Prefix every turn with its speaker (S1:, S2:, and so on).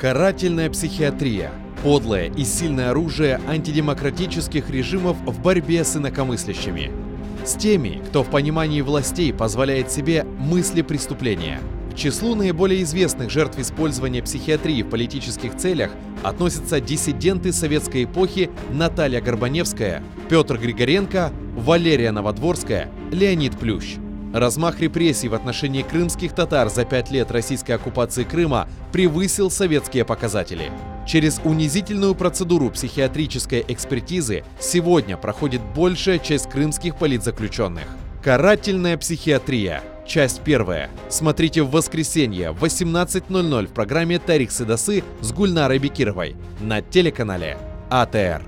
S1: Карательная психиатрия – подлое и сильное оружие антидемократических режимов в борьбе с инакомыслящими. С теми, кто в понимании властей позволяет себе мысли преступления. К числу наиболее известных жертв использования психиатрии в политических целях относятся диссиденты советской эпохи Наталья Горбаневская, Петр Григоренко, Валерия Новодворская, Леонид Плющ. Размах репрессий в отношении крымских татар за 5 лет российской оккупации Крыма превысил советские показатели. Через унизительную процедуру психиатрической экспертизы сегодня проходит большая часть крымских политзаключенных. Карательная психиатрия. Часть 1. Смотрите в воскресенье в 18:00 в программе «Тарих Сыдасы» с Гульнарой Бекировой на телеканале АТР.